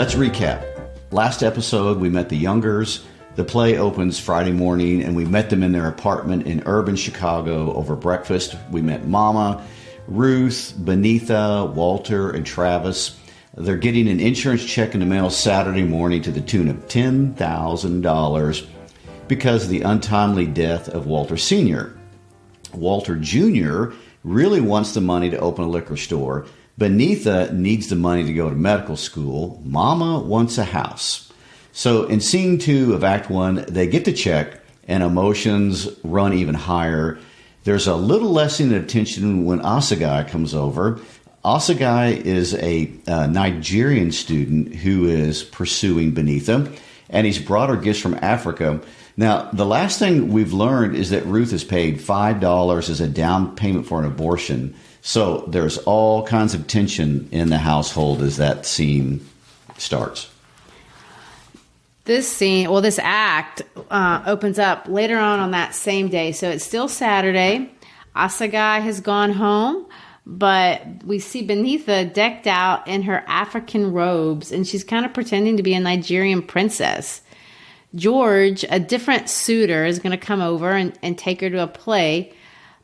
Let's recap. Last episode, we met the Youngers. The play opens Friday morning, and we met them in their apartment in urban Chicago over breakfast. We met Mama, Ruth, Benitha, Walter, and Travis. They're getting an insurance check in the mail Saturday morning to the tune of $10,000 because of the untimely death of Walter Sr. Walter Jr. really wants the money to open a liquor store. Benitha needs the money to go to medical school. Mama wants a house. So in scene 2 of Act 1, they get the check and emotions run even higher. There's a little lessening of tension when Asagai comes over. Asagai is a Nigerian student who is pursuing Benitha, and he's brought her gifts from Africa. Now, the last thing we've learned is that Ruth has paid $5 as a down payment for an abortion. So there's all kinds of tension in the household as that scene starts. This act opens up later on that same day. So it's still Saturday. Asagai has gone home, but we see Benitha decked out in her African robes, and she's kind of pretending to be a Nigerian princess. George, a different suitor, is going to come over and take her to a play.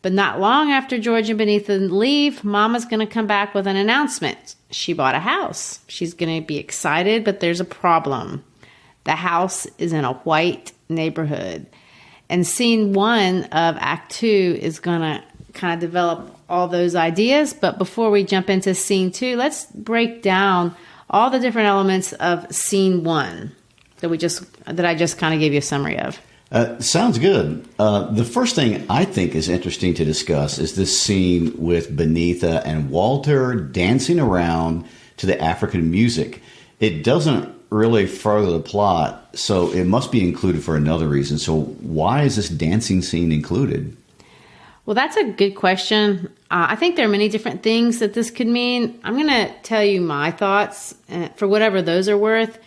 But not long after George and Benitha leave, Mama's going to come back with an announcement. She bought a house. She's going to be excited, but there's a problem. The house is in a white neighborhood. And scene 1 of Act 2 is going to kind of develop all those ideas. But before we jump into scene 2, let's break down all the different elements of scene 1 that I just kind of gave you a summary of. Sounds good. The first thing I think is interesting to discuss is this scene with Benitha and Walter dancing around to the African music. It doesn't really further the plot, so it must be included for another reason. So why is this dancing scene included? Well, that's a good question. I think there are many different things that this could mean. I'm going to tell you my thoughts for whatever those are worth.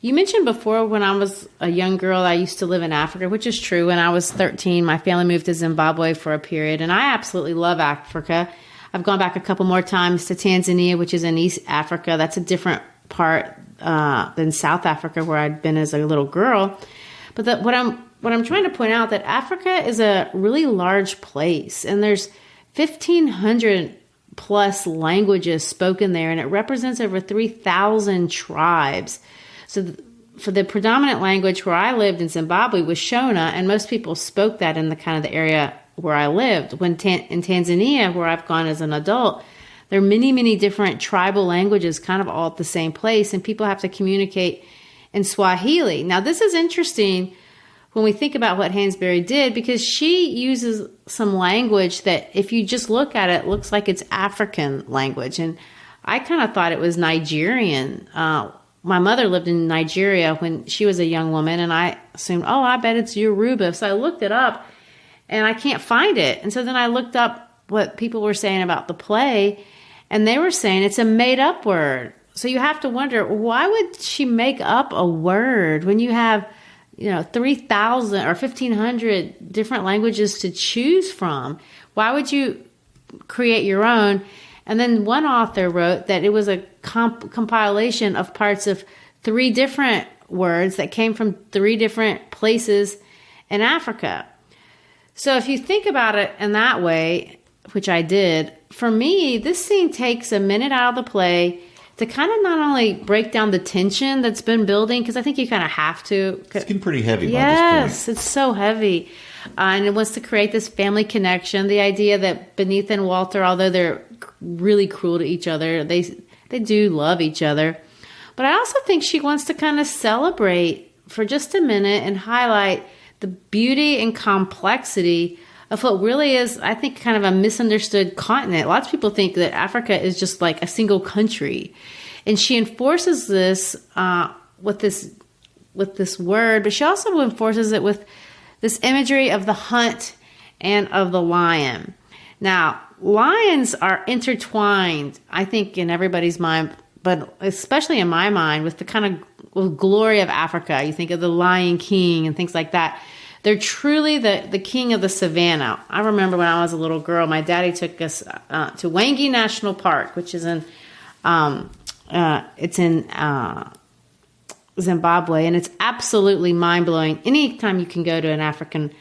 You mentioned before when I was a young girl, I used to live in Africa, which is true. When I was 13, my family moved to Zimbabwe for a period, and I absolutely love Africa. I've gone back a couple more times to Tanzania, which is in East Africa. That's a different part than South Africa, where I'd been as a little girl. But what I'm trying to point out, that Africa is a really large place, and there's 1,500 plus languages spoken there, and it represents over 3,000 tribes. So for the predominant language where I lived in Zimbabwe was Shona, and most people spoke that in the kind of the area where I lived. In Tanzania, where I've gone as an adult, there are many, many different tribal languages kind of all at the same place, and people have to communicate in Swahili. Now, this is interesting when we think about what Hansberry did, because she uses some language that, if you just look at it, looks like it's African language. And I kind of thought it was Nigerian. My mother lived in Nigeria when she was a young woman, and I assumed, I bet it's Yoruba. So I looked it up, and I can't find it. And so then I looked up what people were saying about the play, and they were saying it's a made-up word. So you have to wonder, why would she make up a word when you have 3,000 or 1,500 different languages to choose from? Why would you create your own? And then one author wrote that it was a compilation of parts of 3 different words that came from 3 different places in Africa. So if you think about it in that way, which I did, for me, this scene takes a minute out of the play to kind of not only break down the tension that's been building, because I think you kind of have to. It's getting pretty heavy by this point. Yes, it's so heavy. And it wants to create this family connection. The idea that Benitha and Walter, although they're really cruel to each other, they do love each other. But I also think she wants to kind of celebrate for just a minute and highlight the beauty and complexity of what really is, I think, kind of a misunderstood continent. Lots of people think that Africa is just like a single country. And she enforces this with this word, but she also enforces it with this imagery of the hunt and of the lion. Now, lions are intertwined, I think, in everybody's mind, but especially in my mind, with the kind of glory of Africa. You think of the Lion King and things like that. They're truly the king of the savannah. I remember when I was a little girl, my daddy took us to Wangi National Park, which is in Zimbabwe, and it's absolutely mind-blowing. Anytime you can go to an African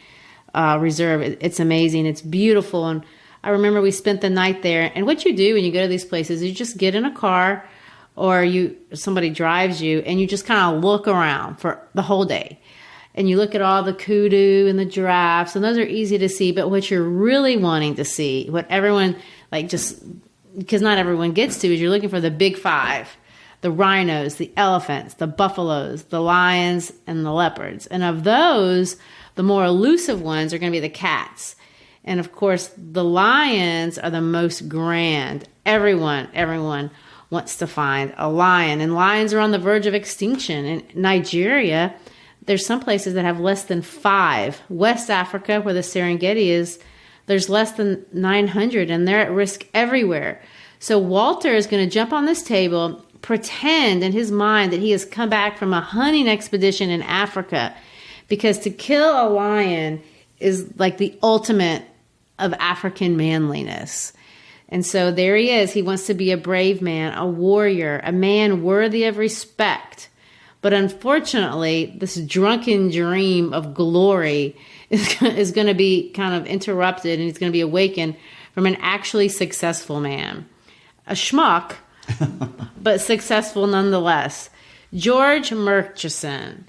reserve, it's amazing. It's beautiful. And I remember we spent the night there. And what you do when you go to these places, you just get in a car or somebody drives you and you just kind of look around for the whole day. And you look at all the kudu and the giraffes, and those are easy to see. But what you're really wanting to see, what everyone, because not everyone gets to, is you're looking for the big five: the rhinos, the elephants, the buffaloes, the lions, and the leopards. And of those, the more elusive ones are going to be the cats. And of course, the lions are the most grand. Everyone wants to find a lion. And lions are on the verge of extinction. In Nigeria, there's some places that have less than 5. West Africa, where the Serengeti is, there's less than 900, and they're at risk everywhere. So Walter is going to jump on this table, pretend in his mind that he has come back from a hunting expedition in Africa, because to kill a lion is like the ultimate of African manliness. And so there he is. He wants to be a brave man, a warrior, a man worthy of respect. But unfortunately, this drunken dream of glory is going to be kind of interrupted, and he's going to be awakened from an actually successful man. A schmuck, but successful nonetheless. George Murchison.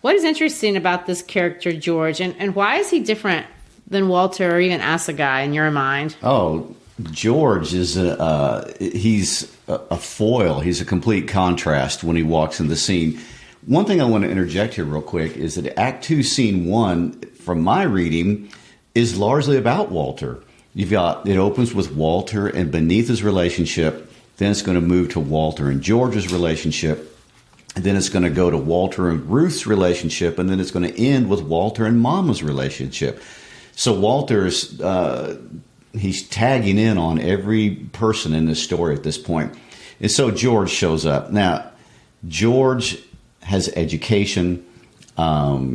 What is interesting about this character, George, and why is he different than Walter or even Assegai in your mind? Oh, George is he's a foil. He's a complete contrast when he walks in the scene. One thing I want to interject here real quick is that Act 2, Scene 1, from my reading, is largely about Walter. It opens with Walter and Beneatha's relationship, then it's going to move to Walter and George's relationship, and then it's going to go to Walter and Ruth's relationship, and then it's going to end with Walter and Mama's relationship. So Walter's he's tagging in on every person in this story at this point. And so George shows up. Now, George has education.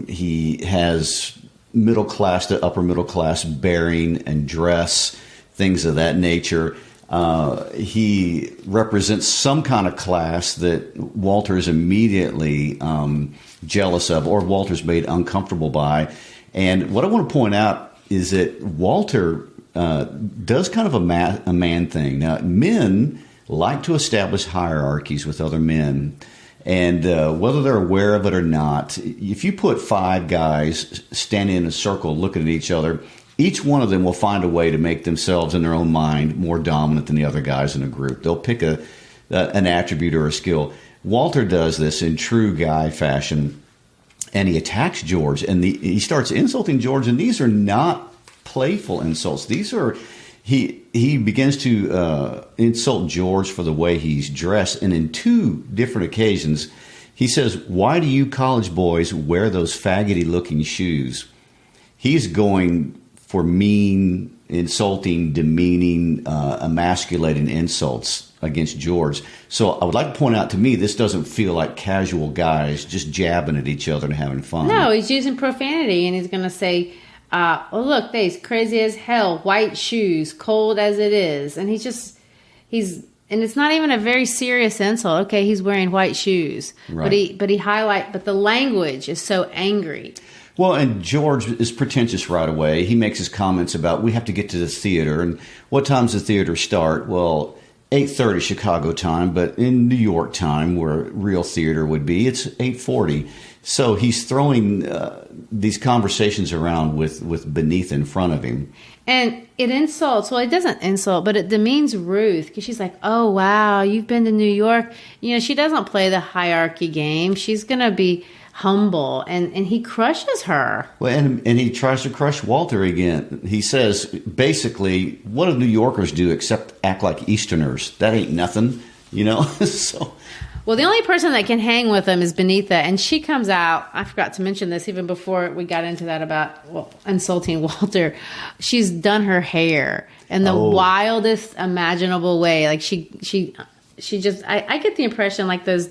He has middle class to upper middle class bearing and dress, things of that nature. He represents some kind of class that Walter is immediately jealous of, or Walter's made uncomfortable by. And what I want to point out is that Walter does kind of a man thing. Now, men like to establish hierarchies with other men. And whether they're aware of it or not, if you put 5 guys standing in a circle looking at each other, each one of them will find a way to make themselves in their own mind more dominant than the other guys in a group. They'll pick an attribute or a skill. Walter does this in true guy fashion, and he attacks George, and he starts insulting George, and these are not playful insults. These are... He begins to insult George for the way he's dressed, and in 2 different occasions, he says, "Why do you college boys wear those faggoty-looking shoes?" He's going for mean, insulting, demeaning, emasculating insults against George. So I would like to point out, to me, this doesn't feel like casual guys just jabbing at each other and having fun. No, he's using profanity, and he's going to say... oh, look, they's crazy as hell, white shoes, cold as it is. And and it's not even a very serious insult. Okay, he's wearing white shoes. Right. But the language is so angry. Well, and George is pretentious right away. He makes his comments about, we have to get to the theater. And what time does the theater start? Well, 8:30 Chicago time, but in New York time, where real theater would be, it's 8:40. So he's throwing these conversations around with Beneatha in front of him. And it insults. Well, it doesn't insult, but it demeans Ruth, because she's like, "Oh, wow, you've been to New York." She doesn't play the hierarchy game. She's going to be humble, and he crushes her. Well, and he tries to crush Walter again. He says, basically, what do New Yorkers do except act like Easterners? That ain't nothing, so... Well, the only person that can hang with him is Beneatha, and she comes out. I forgot to mention this even before we got into that about insulting Walter. She's done her hair in the wildest imaginable way. Like she just. I get the impression like those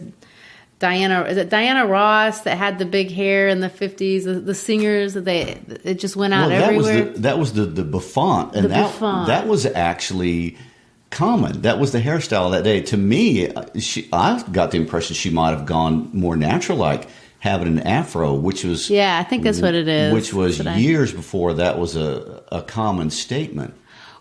Diana. Is it Diana Ross that had the big hair in the 50s? The singers that it just went out everywhere. That was the bouffant, and that was actually. common. That was the hairstyle that day. To me, I got the impression she might have gone more natural-like, having an afro, which was... Yeah, I think that's what it is. Which was years before that was a common statement.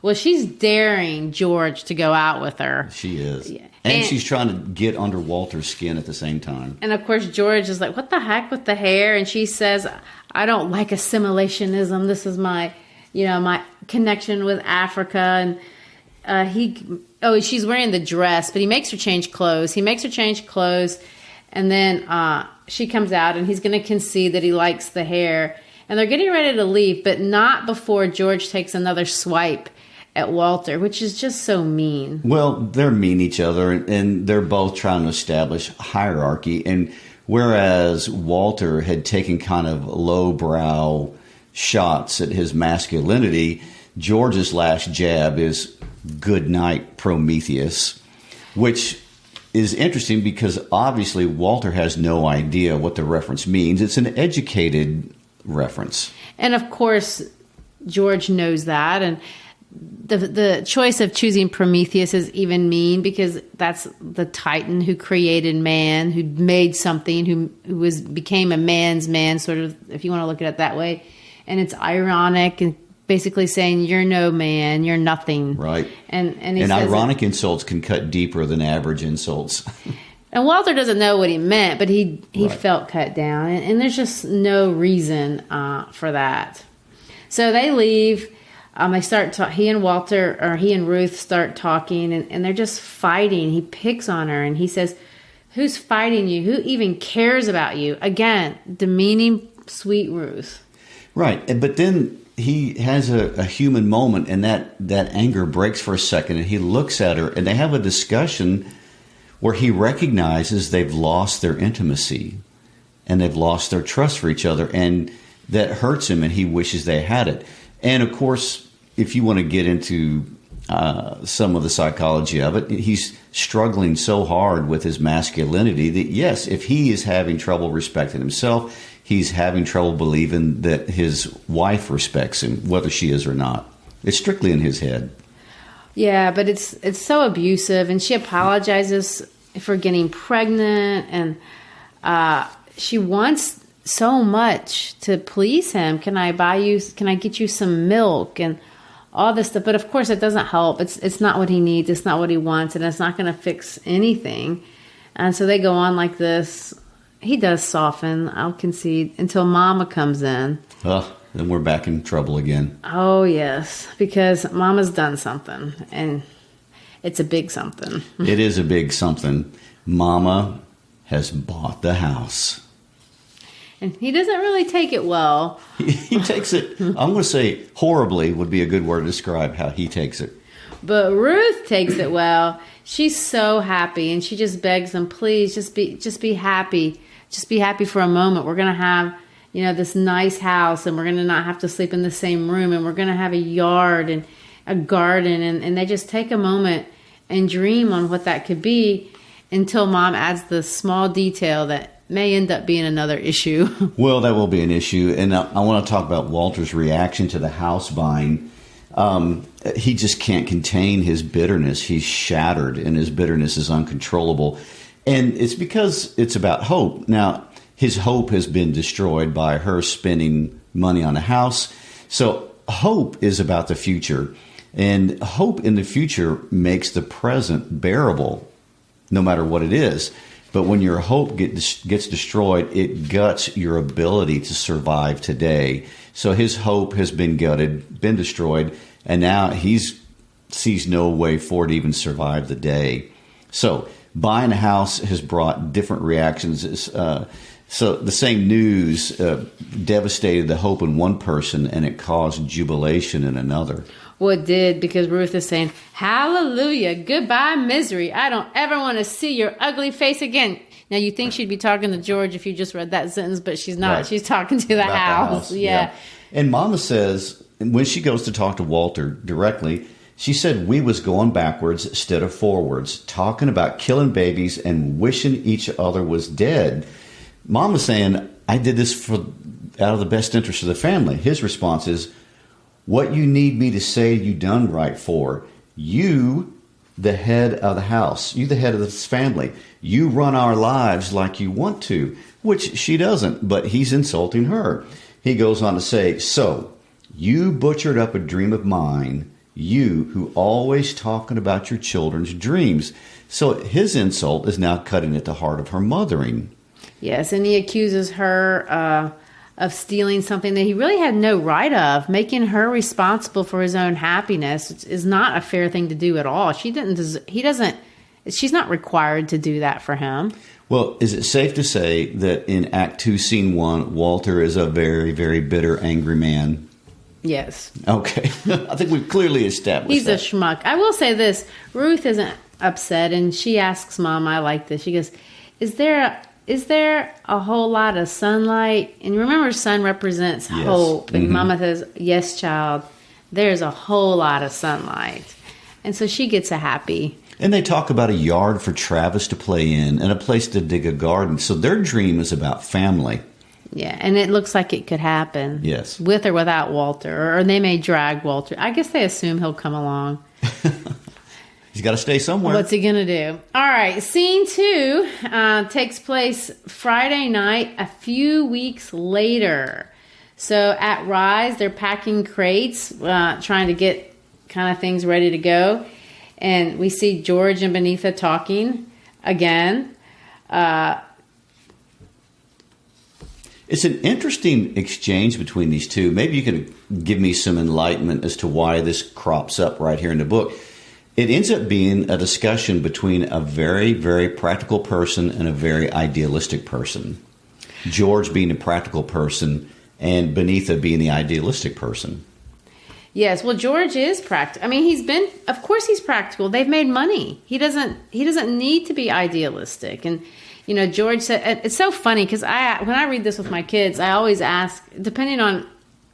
Well, she's daring George to go out with her. She is. Yeah. And she's trying to get under Walter's skin at the same time. And of course, George is like, what the heck with the hair? And she says, I don't like assimilationism. This is my, my connection with Africa. And she's wearing the dress, but he makes her change clothes. And then she comes out and he's going to concede that he likes the hair. And they're getting ready to leave, but not before George takes another swipe at Walter, which is just so mean. Well, they're mean each other, and they're both trying to establish hierarchy. And whereas Walter had taken kind of lowbrow shots at his masculinity, George's last jab is "Good night, Prometheus," which is interesting because obviously Walter has no idea what the reference means. It's an educated reference. And of course, George knows that, and the choice of choosing Prometheus is even mean because that's the Titan who created man, who made something, who became a man's man, sort of, if you want to look at it that way. And it's ironic and basically saying you're no man, you're nothing. Right. And ironic insults can cut deeper than average insults. And Walter doesn't know what he meant, but he felt cut down, and there's just no reason for that. So they leave. They start he and Ruth start talking, and they're just fighting. He picks on her, and he says, "Who's fighting you? Who even cares about you?" Again, demeaning sweet Ruth. Right, but then he has a human moment, and that anger breaks for a second, and he looks at her, and they have a discussion where he recognizes they've lost their intimacy, and they've lost their trust for each other, and that hurts him, and he wishes they had it. And of course, if you want to get into some of the psychology of it, he's struggling so hard with his masculinity that, yes, if he is having trouble respecting himself, he's having trouble believing that his wife respects him, whether she is or not. It's strictly in his head. Yeah, but it's so abusive, and she apologizes for getting pregnant, and she wants so much to please him. Can I get you some milk and all this stuff? But of course it doesn't help. It's not what he needs. It's not what he wants, and it's not going to fix anything. And so they go on like this. He does soften, I'll concede, until Mama comes in. Then we're back in trouble again. Oh, yes, because Mama's done something, and it's a big something. It is a big something. Mama has bought the house. And he doesn't really take it well. He takes it, I'm going to say horribly would be a good word to describe how he takes it. But Ruth takes it well. She's so happy, and she just begs him, please, just be happy. Just be happy for a moment. We're going to have, this nice house, and we're going to not have to sleep in the same room, and we're going to have a yard and a garden. And they just take a moment and dream on what that could be until Mom adds the small detail that may end up being another issue. Well, that will be an issue. And I want to talk about Walter's reaction to the house buying. He just can't contain his bitterness. He's shattered, and his bitterness is uncontrollable. And it's because it's about hope. Now, his hope has been destroyed by her spending money on a house. So hope is about the future. And hope in the future makes the present bearable, no matter what it is. But when your hope gets destroyed, it guts your ability to survive today. So his hope has been gutted, been destroyed, and now he sees no way forward to even survive the day. So buying a house has brought different reactions. So the same news devastated the hope in one person, and it caused jubilation in another. Well, it did, because Ruth is saying, hallelujah, goodbye, misery. I don't ever want to see your ugly face again. Now, you think she'd be talking to George if you just read that sentence, but she's not. Right. She's talking to the house. Yeah. And Mama says, when she goes to talk to Walter directly, she said we was going backwards instead of forwards, talking about killing babies and wishing each other was dead. Mama's saying, I did this out of the best interest of the family. His response is, what you need me to say you done right for. You the head of the house. You the head of this family. You run our lives like you want to, which she doesn't, but he's insulting her. He goes on to say, so you butchered up a dream of mine, you who always talking about your children's dreams. So his insult is now cutting at the heart of her mothering. Yes, and he accuses her of stealing something that he really had no right of. Making her responsible for his own happiness is not a fair thing to do at all. She's not required to do that for him. Well, is it safe to say that in Act 2, Scene 1, Walter is a very, very bitter, angry man? Yes. Okay. I think we've clearly established He's that. a schmuck. I will say this. Ruth isn't upset, and she asks Mom, I like this. She goes, is there a whole lot of sunlight? And remember, sun represents hope. And Mama says, yes, child, there's a whole lot of sunlight. And so she gets a happy. And they talk about a yard for Travis to play in and a place to dig a garden. So their dream is about family. Yeah, and it looks like it could happen. Yes. With or without Walter. Or they may drag Walter. I guess they assume he'll come along. He's got to stay somewhere. What's he going to do? All right, Scene 2 takes place Friday night, a few weeks later. So at Rise, they're packing crates, trying to get kind of things ready to go. And we see George and Benitha talking again. It's an interesting exchange between these two. Maybe you could give me some enlightenment as to why this crops up right here in the book. It ends up being a discussion between a very, very practical person and a very idealistic person. George being a practical person and Benitha being the idealistic person. Yes, well, George is practical. I mean, of course he's practical. They've made money. He doesn't need to be idealistic. And, you know, George said, it's so funny because when I read this with my kids, I always ask, depending on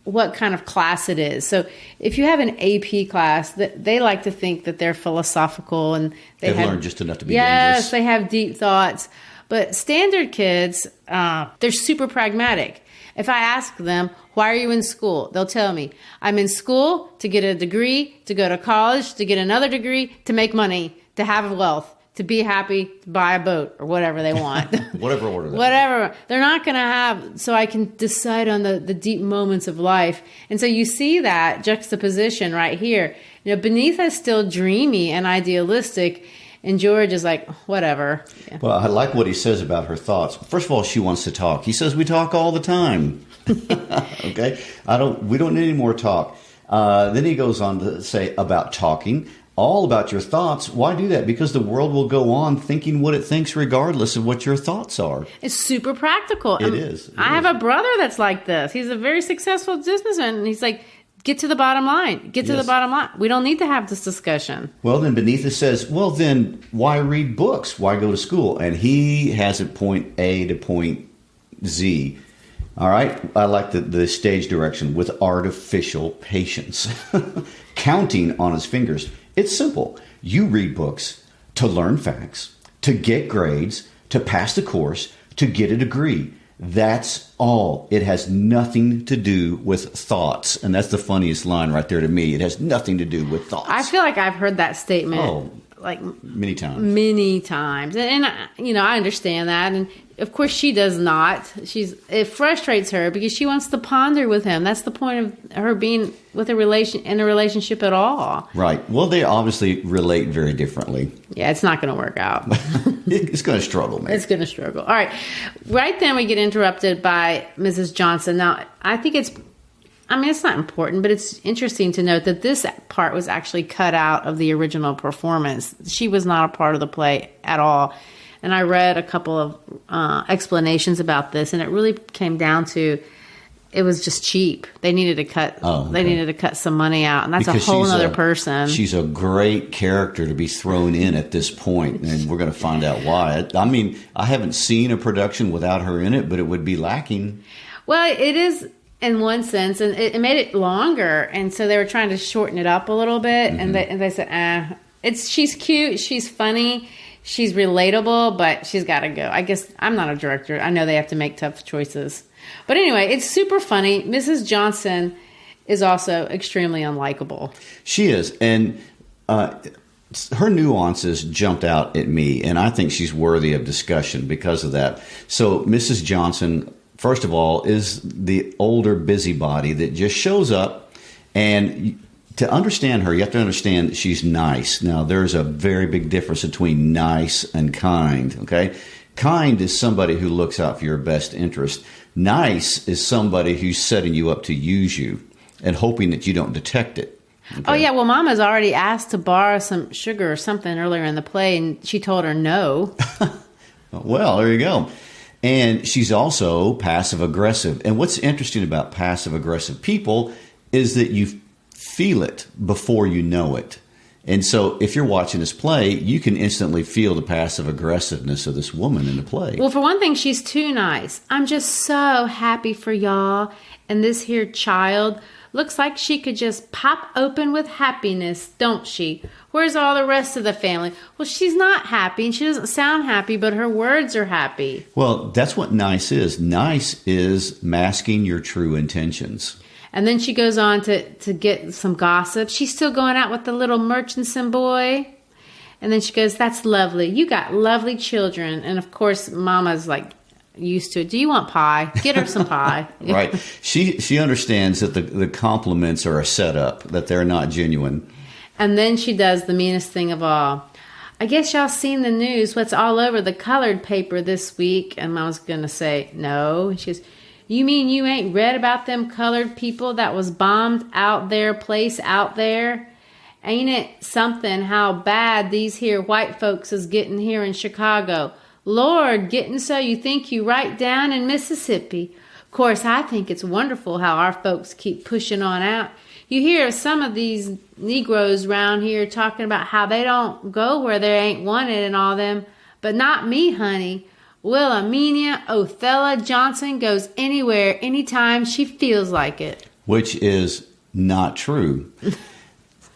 what kind of class it is. So if you have an AP class, they like to think that they're philosophical and they've learned just enough to be dangerous. dangerous. They have deep thoughts. But standard kids, they're super pragmatic. If I ask them, why are you in school? They'll tell me, I'm in school to get a degree, to go to college, to get another degree, to make money, to have wealth, to be happy, to buy a boat, or whatever they want. Whatever order. Whatever. They're not going to have, so I can decide on the deep moments of life. And so you see that juxtaposition right here. You know, Benitha is still dreamy and idealistic, and George is like, whatever. Yeah. Well, I like what he says about her thoughts. First of all, she wants to talk. He says we talk all the time. Okay? We don't need any more talk. Then he goes on to say about talking, all about your thoughts. Why do that? Because the world will go on thinking what it thinks regardless of what your thoughts are. It's super practical. It is. I have a brother that's like this. He's a very successful businessman, and he's like, get to the bottom line. Get to the bottom line. We don't need to have this discussion. Well, then Benitha says, well, then why read books? Why go to school? And he has it point A to point Z. All right? I like the stage direction with artificial patience. Counting on his fingers. It's simple. You read books to learn facts, to get grades, to pass the course, to get a degree. That's all. It has nothing to do with thoughts. And that's the funniest line right there to me. It has nothing to do with thoughts. I feel like I've heard that statement like many times. Many times. And you know, I understand that. And of course she does not. It frustrates her because she wants to ponder with him. That's the point of her being with in a relationship at all. Right. Well, they obviously relate very differently. Yeah, it's not going to work out. It's going to struggle, man. It's going to struggle. All right. Right then we get interrupted by Mrs. Johnson. Now, I think it's not important, but it's interesting to note that this part was actually cut out of the original performance. She was not a part of the play at all. And I read a couple of explanations about this, and it really came down to it was just cheap. They needed to cut. They needed to cut some money out, and that's because a whole other person. She's a great character to be thrown in at this point, and we're going to find out why. I mean, I haven't seen a production without her in it, but it would be lacking. Well, it is in one sense, and it made it longer, and so they were trying to shorten it up a little bit, and they said, she's cute, she's funny. She's relatable, but she's got to go. I guess I'm not a director. I know they have to make tough choices. But anyway, it's super funny. Mrs. Johnson is also extremely unlikable. She is. And her nuances jumped out at me, and I think she's worthy of discussion because of that. So Mrs. Johnson, first of all, is the older busybody that just shows up, and to understand her, you have to understand that she's nice. Now, there's a very big difference between nice and kind, okay? Kind is somebody who looks out for your best interest. Nice is somebody who's setting you up to use you and hoping that you don't detect it. Okay? Oh, yeah. Well, Mama's already asked to borrow some sugar or something earlier in the play, and she told her no. Well, there you go. And she's also passive-aggressive. And what's interesting about passive-aggressive people is that you feel it before you know it. And so if you're watching this play, you can instantly feel the passive-aggressiveness of this woman in the play. Well, for one thing, she's too nice. I'm just so happy for y'all. And this here child looks like she could just pop open with happiness, don't she? Where's all the rest of the family? Well, she's not happy, and she doesn't sound happy, but her words are happy. Well, that's what nice is. Nice is masking your true intentions. And then she goes on to get some gossip. She's still going out with the little Murchison boy. And then she goes, that's lovely. You got lovely children. And, of course, Mama's like used to it. Do you want pie? Get her some pie. Right. She understands that the compliments are a setup, that they're not genuine. And then she does the meanest thing of all. I guess y'all seen the news, what's all over the colored paper this week. And Mama's going to say, no. And she goes, you mean you ain't read about them colored people that was bombed out their place out there? Ain't it something how bad these here white folks is getting here in Chicago? Lord, getting so you think you right down in Mississippi. Of course, I think it's wonderful how our folks keep pushing on out. You hear some of these Negroes around here talking about how they don't go where they ain't wanted and all them. But not me, honey. Wilhelmina Othello Johnson goes anywhere, anytime she feels like it. Which is not true.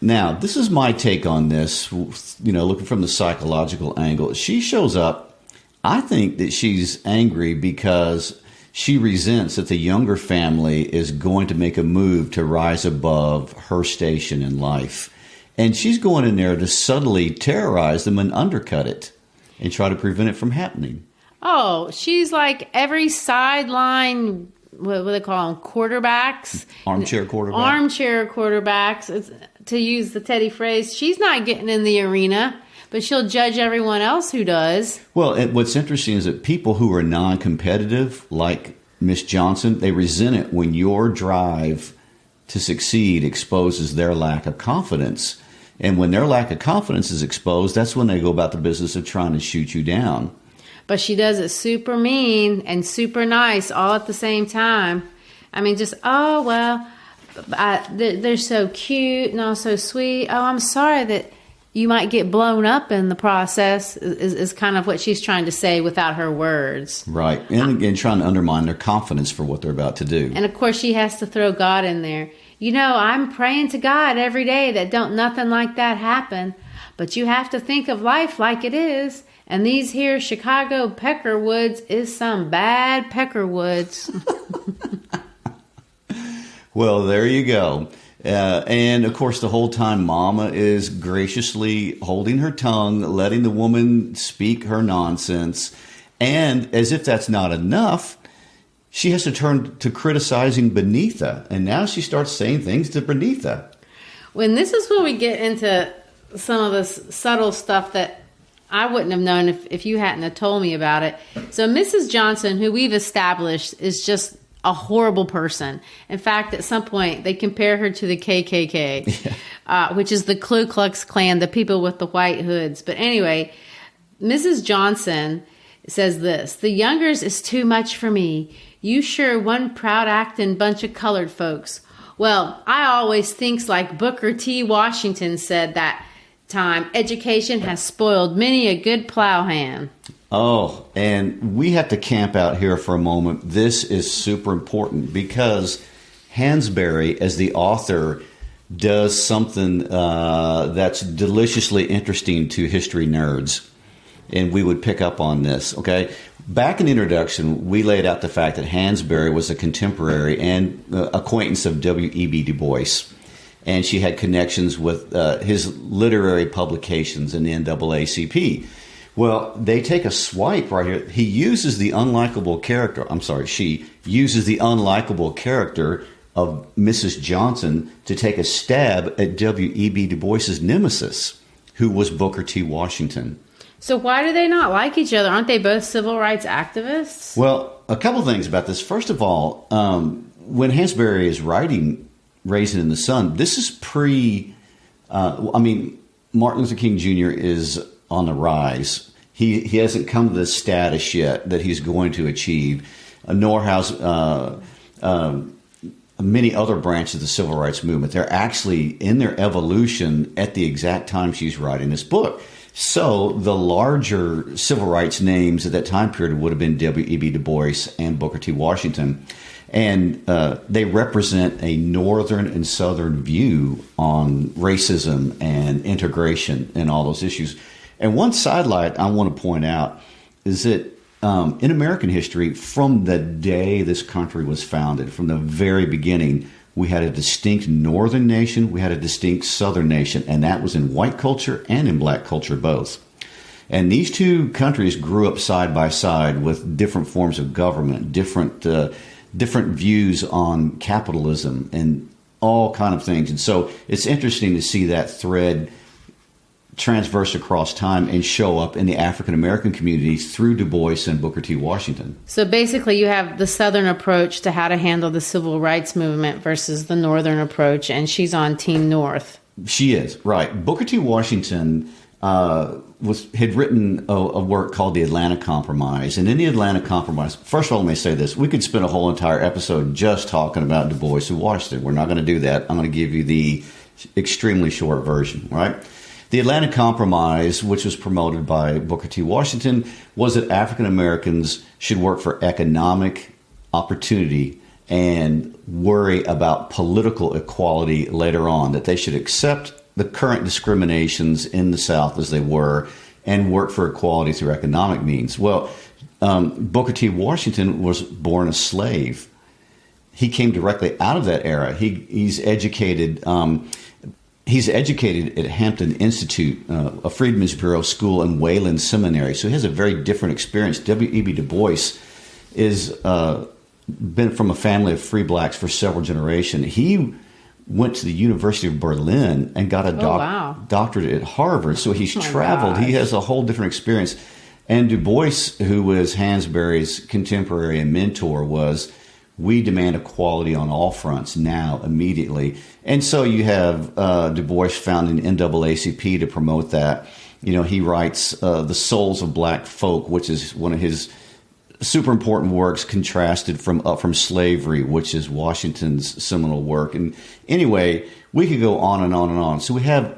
Now, this is my take on this, looking from the psychological angle. She shows up, I think that she's angry because she resents that the younger family is going to make a move to rise above her station in life. And she's going in there to subtly terrorize them and undercut it and try to prevent it from happening. Oh, she's like every sideline, what do they call them, quarterbacks? Armchair quarterbacks. Armchair quarterbacks, to use the Teddy phrase. She's not getting in the arena, but she'll judge everyone else who does. Well, what's interesting is that people who are non-competitive, like Miss Johnson, they resent it when your drive to succeed exposes their lack of confidence. And when their lack of confidence is exposed, that's when they go about the business of trying to shoot you down. But she does it super mean and super nice all at the same time. I mean, just, oh, well, they're so cute and all so sweet. Oh, I'm sorry that you might get blown up in the process is kind of what she's trying to say without her words. Right. And again, trying to undermine their confidence for what they're about to do. And, of course, she has to throw God in there. I'm praying to God every day that don't nothing like that happen. But you have to think of life like it is. And these here Chicago peckerwoods is some bad peckerwoods. Well, there you go. And, of course, the whole time Mama is graciously holding her tongue, letting the woman speak her nonsense. And as if that's not enough, she has to turn to criticizing Benitha. And now she starts saying things to Benitha. When this is where we get into some of this subtle stuff that I wouldn't have known if you hadn't have told me about it. So Mrs. Johnson, who we've established, is just a horrible person. In fact, at some point, they compare her to the KKK, which is the Ku Klux Klan, the people with the white hoods. But anyway, Mrs. Johnson says this, the youngers is too much for me. You sure one proud acting bunch of colored folks. Well, I always thinks like Booker T. Washington said that time, education has spoiled many a good plowhand. Oh, and we have to camp out here for a moment. This is super important because Hansberry, as the author, does something that's deliciously interesting to history nerds. And we would pick up on this, okay? Back in the introduction, we laid out the fact that Hansberry was a contemporary and acquaintance of W.E.B. Du Bois. and she had connections with his literary publications in the NAACP. Well, they take a swipe right here. He uses the unlikable character. I'm sorry, she uses the unlikable character of Mrs. Johnson to take a stab at W.E.B. Du Bois's nemesis, who was Booker T. Washington. So why do they not like each other? Aren't they both civil rights activists? Well, a couple things about this. First of all, when Hansberry is writing Raisin in the Sun, this is Martin Luther King Jr. is on the rise. He hasn't come to the status yet that he's going to achieve, nor has many other branches of the civil rights movement. They're actually in their evolution at the exact time she's writing this book. So the larger civil rights names at that time period would have been W.E.B. Du Bois and Booker T. Washington. And they represent a northern and southern view on racism and integration and all those issues. And one sidelight I want to point out is that in American history, from the day this country was founded, from the very beginning, we had a distinct northern nation, we had a distinct southern nation, and that was in white culture and in black culture both. And these two countries grew up side by side with different forms of government, different views on capitalism and all kind of things. And so it's interesting to see that thread transverse across time and show up in the African American communities through Du Bois and Booker T. Washington. So basically you have the Southern approach to how to handle the civil rights movement versus the Northern approach, and she's on Team North. She is, right. Booker T. Washington had written a work called The Atlanta Compromise. And in The Atlanta Compromise, first of all, let me say this. We could spend a whole entire episode just talking about Du Bois and Washington. We're not going to do that. I'm going to give you the extremely short version, right? The Atlanta Compromise, which was promoted by Booker T. Washington, was that African Americans should work for economic opportunity and worry about political equality later on, that they should accept the current discriminations in the South as they were and work for equality through economic means. Well, Booker T. Washington was born a slave. He came directly out of that era. He's educated. He's educated at Hampton Institute, a Freedmen's Bureau school, and Wayland Seminary. So he has a very different experience. W.E.B. Du Bois is been from a family of free blacks for several generations. He went to the University of Berlin and got a doctorate at Harvard. So he's traveled. He has a whole different experience. And Du Bois, who was Hansberry's contemporary and mentor, was, we demand equality on all fronts now, immediately. And so you have Du Bois founding NAACP to promote that. You know, he writes The Souls of Black Folk, which is one of his super important works, contrasted from slavery, which is Washington's seminal work. And anyway, we could go on and on and on. So we have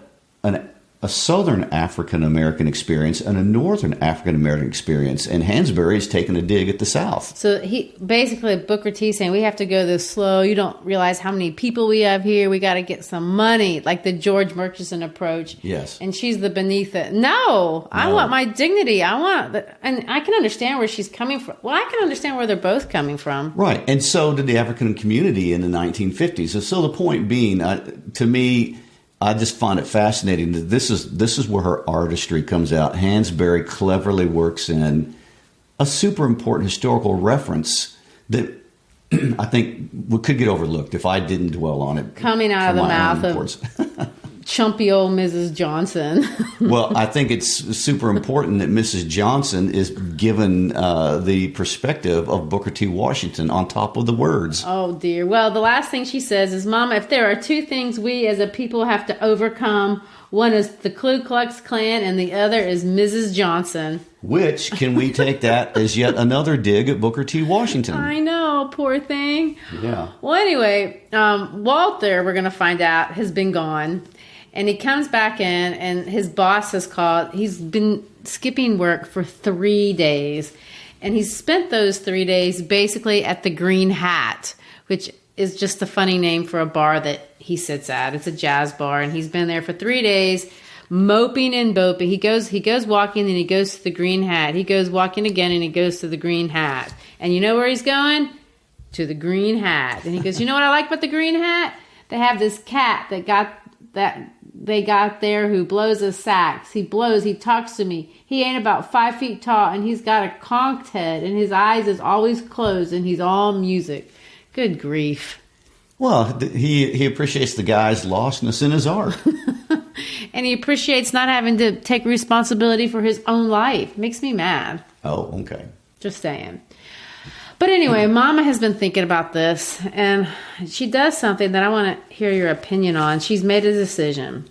a Southern African American experience and a Northern African American experience, and Hansberry is taking a dig at the South. So he basically, Booker T saying, we have to go this slow. You don't realize how many people we have here. We got to get some money, like the George Murchison approach. Yes. And she's the beneath it. No, I want my dignity. And I can understand where she's coming from. Well, I can understand where they're both coming from. Right. And so did the African community in the 1950s. So the point being, to me, I just find it fascinating that this is where her artistry comes out. Hansberry cleverly works in a super important historical reference that I think could get overlooked if I didn't dwell on it. Coming out of the mouth of chumpy old Mrs. Johnson. Well, I think it's super important that Mrs. Johnson is given the perspective of Booker T. Washington on top of the words. Oh, dear. Well, the last thing she says is, Mama, if there are two things we as a people have to overcome, one is the Ku Klux Klan and the other is Mrs. Johnson. Which, can we take that as yet another dig at Booker T. Washington? I know, poor thing. Yeah. Well, anyway, Walter, we're going to find out, has been gone. And he comes back in, and his boss has called. He's been skipping work for 3 days. And he's spent those 3 days basically at the Green Hat, which is just a funny name for a bar that he sits at. It's a jazz bar, and he's been there for 3 days, moping and boping. He goes walking, and he goes to the Green Hat. He goes walking again, and he goes to the Green Hat. And you know where he's going? To the Green Hat. And he goes, you know what I like about the Green Hat? They have this cat that they got there who blows a sax. He talks to me. He ain't about 5 feet tall, and he's got a conked head, and his eyes is always closed, and he's all music. Good grief. Well, he appreciates the guy's lostness in his art. And he appreciates not having to take responsibility for his own life. Makes me mad. Oh, okay. Just saying. But anyway, Mama has been thinking about this, and she does something that I want to hear your opinion on. She's made a decision.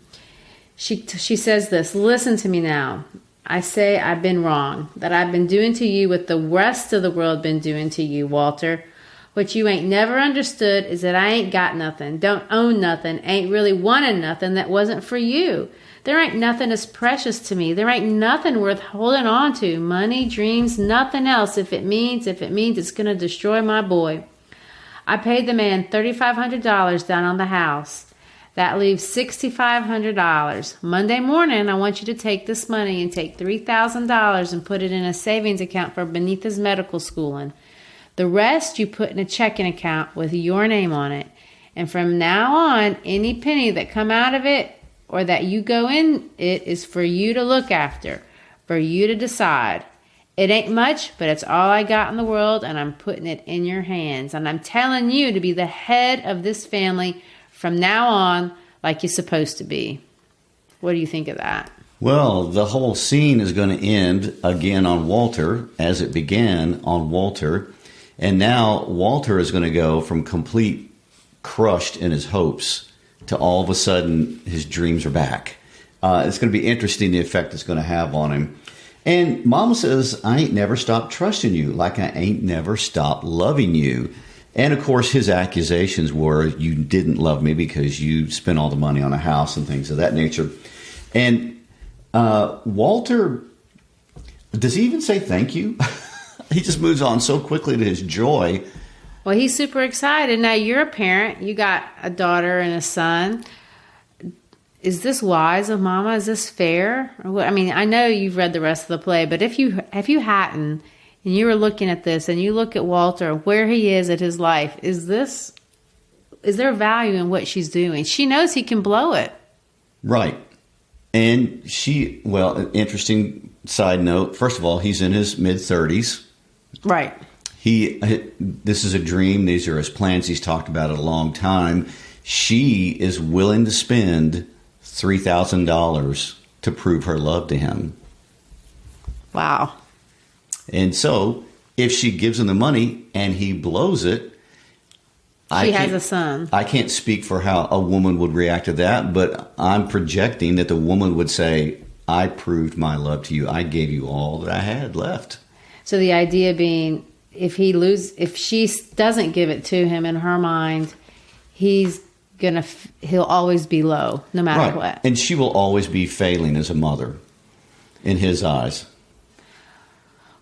She says this, listen to me now. I say I've been wrong, that I've been doing to you what the rest of the world been doing to you, Walter. What you ain't never understood is that I ain't got nothing, don't own nothing, ain't really wanted nothing that wasn't for you. There ain't nothing as precious to me. There ain't nothing worth holding on to. Money, dreams, nothing else if it means it's going to destroy my boy. I paid the man $3,500 down on the house. That leaves $6,500. Monday morning, I want you to take this money and take $3,000 and put it in a savings account for Benita's medical schooling. The rest you put in a checking account with your name on it. And from now on, any penny that come out of it or that you go in it is for you to look after, for you to decide. It ain't much, but it's all I got in the world, and I'm putting it in your hands. And I'm telling you to be the head of this family from now on like you're supposed to be. What do you think of that? Well, the whole scene is going to end again on Walter, as it began on Walter. And now Walter is going to go from complete crushed in his hopes to all of a sudden his dreams are back. It's going to be interesting, the effect it's going to have on him. And Mama says, I ain't never stopped trusting you, like I ain't never stopped loving you. And, of course, his accusations were, you didn't love me because you spent all the money on a house and things of that nature. And Walter, does he even say thank you? He just moves on so quickly to his joy. Well, he's super excited. Now, you're a parent. You got a daughter and a son. Is this wise of Mama? Is this fair? I mean, I know you've read the rest of the play, but if you hadn't, and you were looking at this, and you look at Walter, where he is at his life, is there value in what she's doing? She knows he can blow it. Right. And an interesting side note. First of all, he's in his mid-30s. Right. This is a dream. These are his plans. He's talked about it a long time. She is willing to spend $3,000 to prove her love to him. Wow. And so, if she gives him the money and he blows it, she has a son. I can't speak for how a woman would react to that, but I'm projecting that the woman would say, I proved my love to you. I gave you all that I had left. So the idea being, if she doesn't give it to him in her mind, he'll always be low, no matter what. And she will always be failing as a mother in his eyes.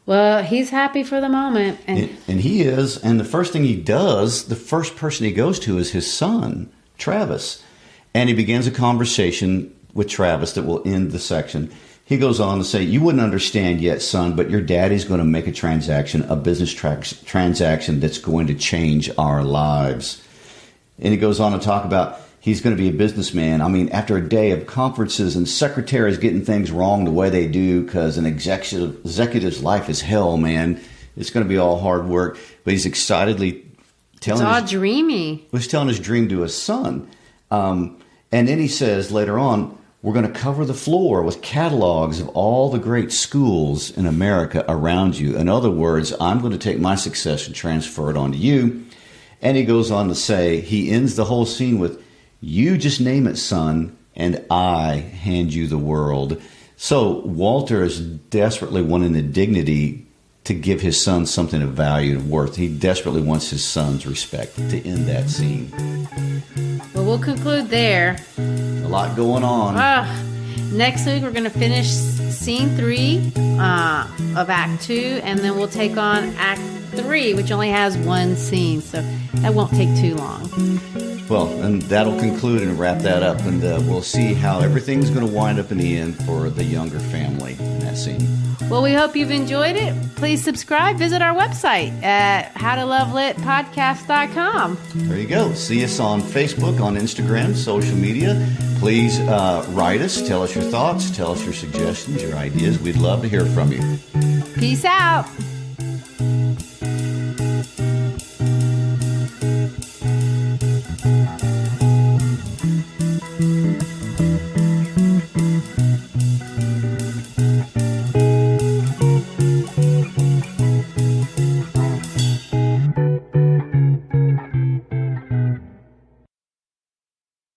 Well, he's happy for the moment. And he is. And the first thing he does, the first person he goes to is his son, Travis. And he begins a conversation with Travis that will end the section. He goes on to say, you wouldn't understand yet, son, but your daddy's going to make a transaction, a business transaction that's going to change our lives. And he goes on to talk about he's going to be a businessman. I mean, after a day of conferences and secretaries getting things wrong the way they do because an executive's life is hell, man. It's going to be all hard work. But he's excitedly telling dreamy. He's telling his dream to his son. And then he says later on, we're going to cover the floor with catalogs of all the great schools in America around you. In other words, I'm going to take my success and transfer it onto you. And he goes on to say, he ends the whole scene with, you just name it, son, and I hand you the world. So Walter is desperately wanting the dignity to give his son something of value and worth. He desperately wants his son's respect to end that scene. Well, we'll conclude there. A lot going on. Next week, we're going to finish scene 3 of Act 2, and then we'll take on Act 3, which only has one scene, so that won't take too long. Well, and that'll conclude and wrap that up, and we'll see how everything's going to wind up in the end for the younger family in that scene. Well, we hope you've enjoyed it. Please subscribe. Visit our website at howtolovelitpodcast.com. There you go. See us on Facebook, on Instagram, social media. Please write us. Tell us your thoughts. Tell us your suggestions, your ideas. We'd love to hear from you. Peace out.